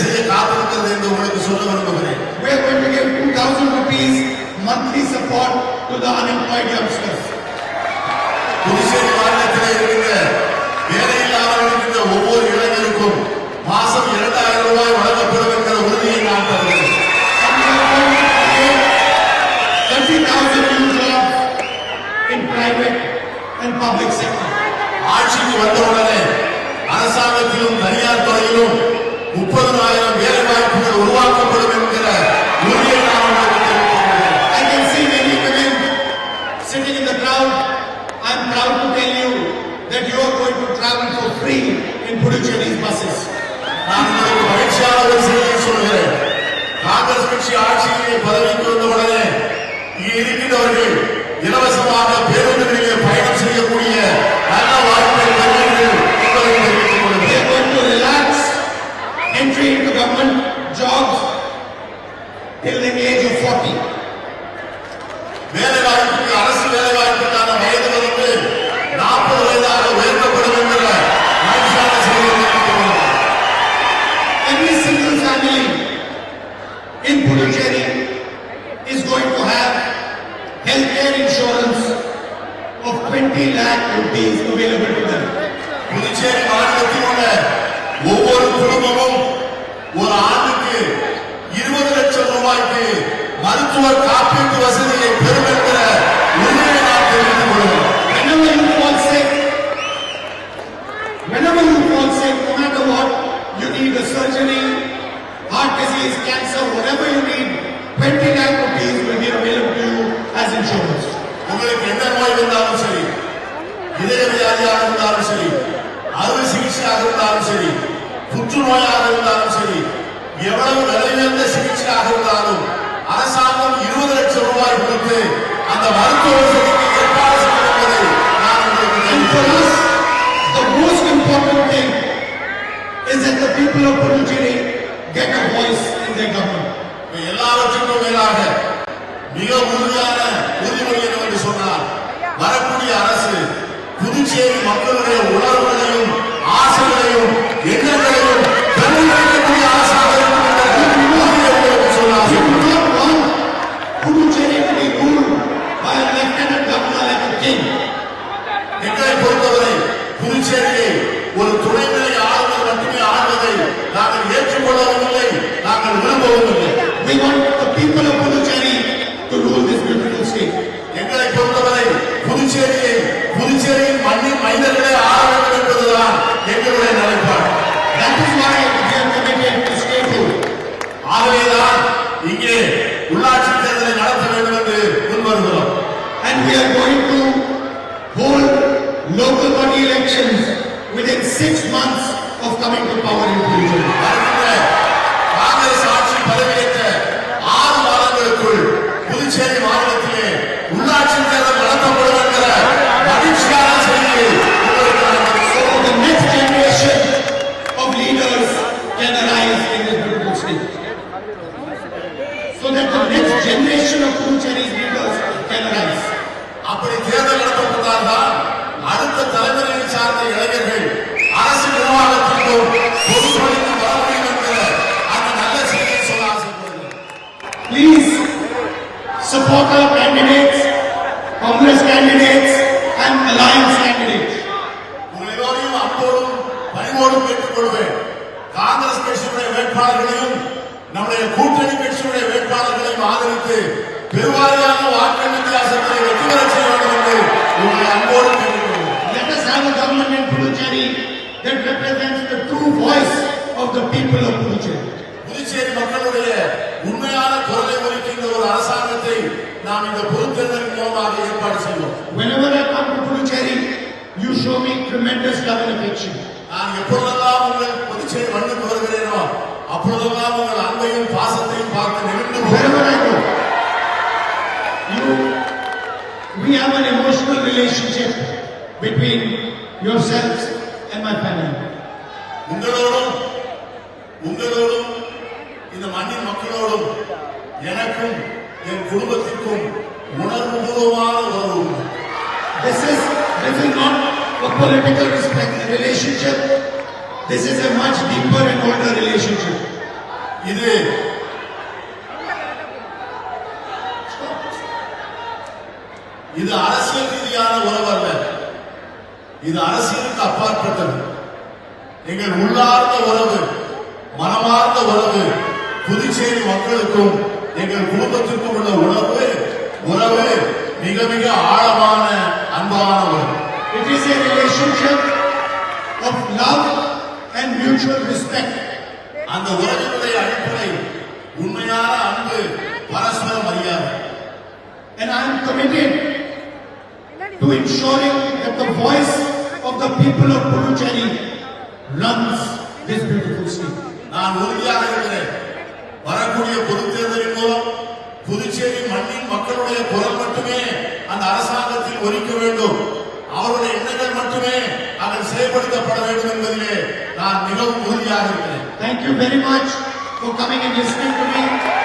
செய்ய காத்திருக்கிறது என்று உங்களுக்கு சொல்ல விரும்புகிறேன். We are going to give 2,000 rupees monthly support to the unemployed youngsters. Puducherry மாநிலத்தில் இருக்கின்ற வேலையில்லாமல் இருக்கின்ற ஒவ்வொரு இளைஞருக்கும் மாசம் 2,000 ரூபாய் வழங்கப்படும் என்கிற உறுதியை நான் தருகிறேன். 30,000 new jobs in private and public sector. ஆட்சிக்கு வந்தவுடனே அரசாங்கத்திலும் தனியார் துறையிலும் 30,000 வேலை வாய்ப்புகள் உருவாக்கப்படும் என்கிற உறுதியை நான் உங்களுக்கு தெரிவிக்கிறேன். I can see many women sitting in the crowd. I am proud to tell you that you are going to travel for free in Puducherry's buses. நான் உங்களுக்கு மகிழ்ச்சியான ஒரு செய்தியை சொல்கிறேன். காங்கிரஸ் கட்சி ஆட்சியிலே பதவிக்கு வந்தவுடனே இங்கே இருக்கின்றவர்கள் இலவசமாக பேருந்துகளிலே பயணம் செய்யக்கூடிய நல்ல வாய்ப்பை பெறுவீர்கள் என்பதை தெரிவித்துக் கொள்கிறேன். We are going to relax entry into government jobs till the age of 40. வேலை வாய்ப்புக்கு அரசு வேலை வாய்ப்புக்கான வயது வரம்பு 40 வயதாக உயர்த்தப்படும் என்கிற மகிழ்ச்சியான செய்தியை தெரிவித்துக் கொள்கிறேன். Every single family in Puducherry is going to have healthcare insurance of 20 lakh rupees available to them. Puducherry மாநிலத்தில் உள்ள ஒவ்வொரு குடும்பமும் ஒரு ஆண்டுக்கு 20 லட்சம் ரூபாய்க்கு மருத்துவ காப்பீட்டு வசதியை பெறும் என்கிற உறுதியை நான் தெரிவித்துக் கொள்கிறேன். Whenever you fall sick, no matter what, you need a surgery, heart disease, cancer, whatever you need, 20 lakh rupees will be available to you as insurance. உங்களுக்கு என்ன நோய் இருந்தாலும் சரி, இதய வியாதியாக இருந்தாலும் சரி, அறுவை சிகிச்சையாக இருந்தாலும் சரி, புற்றுநோயாக இருந்தாலும் சரி, எவ்வளவு விலை உயர்ந்த சிகிச்சையாக இருந்தாலும் அரசாங்கம் 20 லட்சம் ரூபாய் கொடுத்து அந்த மருத்துவ வசதிக்கு ஏற்பாடு செய்திருப்பதை நான் உங்களுக்கு தெரிவிக்கிறேன். The most important thing is that the people of Puducherry get a voice in their government. எல்லாவற்றுக்கும் மேலாக மிக உறுதியான உறுதிமொழி என்னவென்று சொன்னால், வரக்கூடிய அரசு புதுச்சேரி மக்களுடைய உணர்வுகளையும் ஆசைகளையும் எண்ணங்களையும் பிரதிபலிக்கக்கூடிய அரசாக இருக்கும் என்ற உறுதியை உங்களுக்கு சொல்ல You do ஆசைப்படுகிறேன். not want Puducherry to be ruled by a lieutenant governor like a king. எங்களை பொறுத்தவரை புதுச்சேரியை ஒரு துணைநிலை ஆளுநர் மட்டுமே ஆள்வதை நாங்கள் ஏற்றுக்கொள்ளவும் இல்லை, நாங்கள் விரும்பவும் இல்லை. We want the people of Puducherry to rule this beautiful state. எங்களை பொறுத்தவரை புதுச்சேரியின் மண்ணின் மைந்தர்களே ஆள வேண்டும் என்பதுதான் எங்களுடைய நிலைப்பாடு. That is why we are committed to stay true. ஆகவேதான் இங்கே உள்ளாட்சி தேர்தலை நடத்த வேண்டும் என்று முன்வருகிறோம். And we are going to hold local body elections within 6 months of coming to power in Puducherry. வருகின்ற காங்கிரஸ் ஆட்சி பதவியேற்ற 6 மாதங்களுக்குள் புதுச்சேரி மாநிலத்திலே உள்ளாட்சி தேர்தல் நடத்தப்படும் என்கிற மகிழ்ச்சியான செய்தியை உங்களுக்கு நான் So the next generation of leaders can arise in this beautiful state. So that the next generation of Puducherry's leaders can arise. அப்படி தேர்தல் நடத்தப்பட்டால்தான் அடுத்த தலைமுறையை சார்ந்த இளைஞர்கள் அரசு நிர்வாகத்திற்கும் பொதுப்பணிக்கும் வர முடியும் என்கிற அந்த நல்ல செய்தியை சொல்ல ஆசைப்படுகிறேன். Please support our candidates, Congress candidates and Alliance candidates. உங்கள் எல்லோரையும் அன்போடும் பணிவோடும் கேட்டுக்கொள்வேன். காங்கிரஸ் கட்சியுடைய வேட்பாளர்களையும் நம்முடைய கூட்டணி கட்சியுடைய வேட்பாளர்களையும் ஆதரித்து பெருவாரியான வாக்கு வித்தியாசத்தை வெற்றி பெறச் செய்ய வேண்டும் என்று உங்களை அன்போடு கேட்டுக்கொள்வேன். Let us have a government in Puducherry that represents the true voice of the people of Puducherry. Puducherry மக்களுடைய உண்மையான குரலை ஒலிக்கின்ற ஒரு அரசாங்கத்தை நாம் இந்த பொதுத்தேர்தலின் மூலமாக ஏற்பாடு செய்வோம். Whenever I come to Puducherry, you show me tremendous love and affection. நான் எப்பொழுதெல்லாம் உங்கள் புதுச்சேரி மண்ணுக்கு வருகிறேனோ அப்பொழுதெல்லாம் உங்கள் அன்பையும் பாசத்தையும் பார்த்து நெகிழ்ந்து Wherever போகிறேன். I go, we have an emotional relationship between yourselves and my family. உங்களோடும் இந்த மண்ணின் மக்களோடும் எனக்கும் என் குடும்பத்திற்கும் உணர்வுபூர்வமான உறவு உண்டு. This is not a political relationship. This is a much deeper and older relationship. இது இது அரசியல் ரீதியான உறவு அல்ல. இது அரசியலுக்கு அப்பாற்பட்டது. எங்கள் உள்ளார்ந்த உறவு, மனமார்ந்த உறவு, புதுச்சேரி மக்களுக்கும் எங்கள் குடும்பத்திற்கும் உள்ள உறவு மிக மிக ஆழமான அன்பான உறவு. It is a relationship of love and mutual respect. அந்த உறவினுடைய அடிப்படை உண்மையான அன்பு, பரஸ்பர மரியாதை. And I am committed to ensuring that the voice of the people of Puducherry runs this beautiful state. நான் உறுதியாக இருக்கிறேன். வரக்கூடிய பொதுத் தேர்தலின் மூலம் புதுச்சேரி மண்ணின் மக்களுடைய குரல் மட்டுமே அந்த அரசாங்கத்தில் ஒலிக்க வேண்டும். அவருடைய எண்ணங்கள் மட்டுமே அதில் செயல்படுத்தப்பட வேண்டும் என்பதிலே நான் மிகவும் உறுதியாக இருக்கிறேன். Thank you very much for coming and listening to me.